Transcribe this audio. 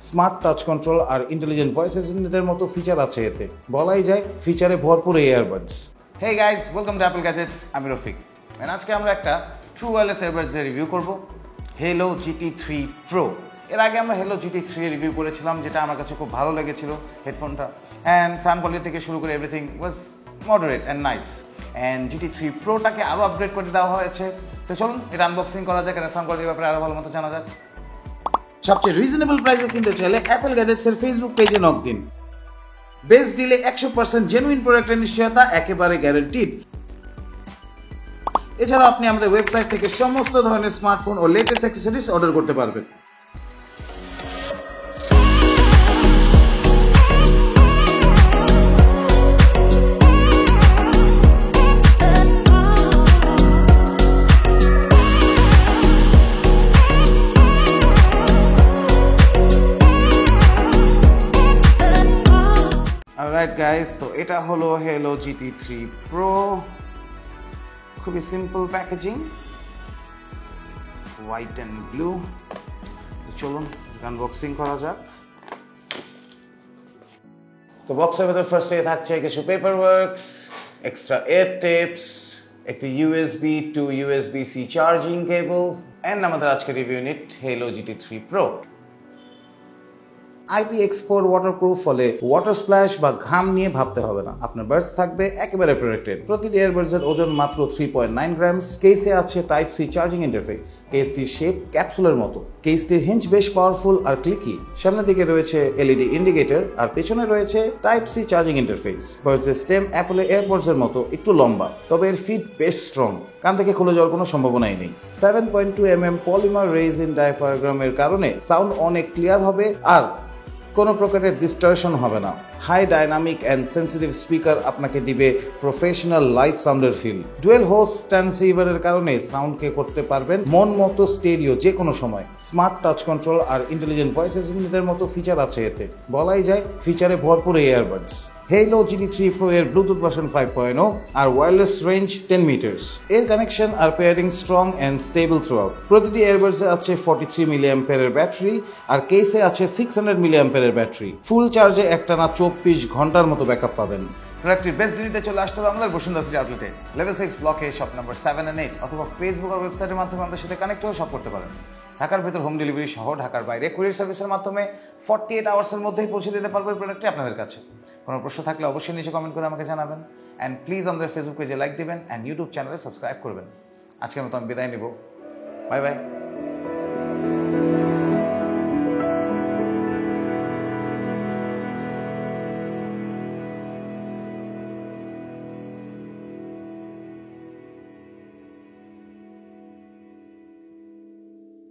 Smart touch control আর intelligent voice অ্যাসিস্ট্যান্টের মতো ফিচার আছে এতে, বলাই যায় ফিচারে ভরপুর এই earbuds. Hey guys, welcome to Apple Gadgets. আমি রফিক। আজকে আমরা একটা ট্রু ওয়্যারলেস এয়ারবাডস এর রিভিউ করব, Haylou GT3 Pro। এর আগে আমরা Haylou GT3 এর রিভিউ করেছিলাম, যেটা আমার কাছে খুব ভালো লেগেছিল হেডফোনটা, অ্যান্ড সাউন্ড কোয়ালিটি থেকে শুরু করে everything was moderate and nice. And GT3 Proটাকে আরও আপগ্রেড করে দেওয়া হয়েছে। তো চলুন এটা আনবক্সিং করা যাক, এটা সাউন্ড কোয়ালিটির ব্যাপারে আরও ভালো মতো জানা যাক। সবচেয়ে রিজনেবল প্রাইসে কিনতে চাইলে অ্যাপল গ্যাজেটস এর ফেসবুক পেজে নক দিন। বেস্ট ডিলে 100% জেনুইন প্রোডাক্টের নিশ্চয়তা একেবারে গ্যারান্টিড। এছাড়া আপনি আমাদের ওয়েবসাইট থেকে সমস্ত ধরনের স্মার্টফোন ও লেটেস্ট অ্যাক্সেসরিজ অর্ডার করতে পারবেন। অলরাইট গাইস, তো এটা হলো Haylou GT3 Pro। খুবই simple packaging, white and blue. চলুন আনবক্সিং করা যাক। তো বক্সের ভেতর ফার্স্টে থাকছে কিছু paper works, extra ear tips, একটি USB to USB-C charging cable, and আমাদের আজকে review unit Haylou GT3 Pro। IPX4 waterproof, ফলে ওয়াটার স্প্ল্যাশ বা ঘাম নিয়ে ভাবতে হবে না। আপনার বাডস থাকবে একেবারে প্রোটেক্টেড। প্রতিটি এয়ারবাডস এর ওজন মাত্র 3.9 গ্রামস। কেসে আছে টাইপ সি চার্জিং ইন্টারফেস। কেসটির শেপ ক্যাপসুলের মতো। কেসটির হিঞ্জ বেশ পাওয়ারফুল আর ক্লিকি। সামনের দিকে রয়েছে LED ইন্ডিকেটর আর পেছনে রয়েছে টাইপ সি চার্জিং ইন্টারফেস। বাডসের স্টেম অ্যাপলের এয়ারপডস এর মতো একটু লম্বা, তবে এর ফিট বেশ স্ট্রং। কান থেকে খুলে যাওয়ার কোনো সম্ভাবনাই নেই। 7.2 mm পলিমার রেজিন ডায়াফ্রাগামের কারণে সাউন্ড অনেক ক্লিয়ার হবে আর কোনো প্রকারের ডিস্টরশন হবে না। High dynamic and sensitive speaker আপনাকে দিবে প্রফেশনাল লাইভ সাউন্ডের ফিল। ডুয়েল হোস্ট ট্রান্সিভারের কারণে সাউন্ডকে করতে পারবেন মন মতো স্টেরিও যে কোনো সময়। স্মার্ট টাচ কন্ট্রোল আর ইন্টেলিজেন্ট ভয়েস অ্যাসিস্ট্যান্টের মতো ফিচার আছে এতে, বলাই যায় ফিচারে ভরপুর এই ইয়ারবাডস। Haylou GT3 Pro এর ব্লুটুথ ভার্সন 5.0 আর ওয়্যারলেস রেঞ্জ 10 মিটার্স। এর কানেকশন আর pairing strong and stable throughout. প্রতিটি এয়ারবাডসে আছে 43 mAh এর ব্যাটারি আর কেসে আছে 600 mAh এর ব্যাটারি। ফুল চার্জে একটানা 24 ঘন্টার মতো ব্যাকআপ পাবেন। প্রোডাক্টটির বেস্ট ডিলিতে চলে আসতে হবে আমাদের বসুন্ধরা সিটি আউটলেটে, লেভেল 6 ব্লকে, শপ নাম্বার 7 and 8, অথবা ফেসবুক আর ওয়েবসাইটের মাধ্যমে আমাদের সাথে কানেক্ট হয়ে শপ করতে পারেন। ঢাকার ভেতর হোম ডেলিভারি সহ ঢাকার বাইরে কুরিয়ার সার্ভিসের মাধ্যমে 48 আওয়ার্সের মধ্যেই পৌঁছে দিতে পারবে প্রোডাক্টটি আপনাদের কাছে। কোনো প্রশ্ন থাকলে অবশ্যই নিচে কমেন্ট করে আমাকে জানাবেন, অ্যান্ড প্লিজ আমাদের ফেসবুক পেজে লাইক দিবেন অ্যান্ড ইউটিউব চ্যানেলে সাবস্ক্রাইব করবেন। আজকের মতো আমি বিদায় নিব। Bye bye.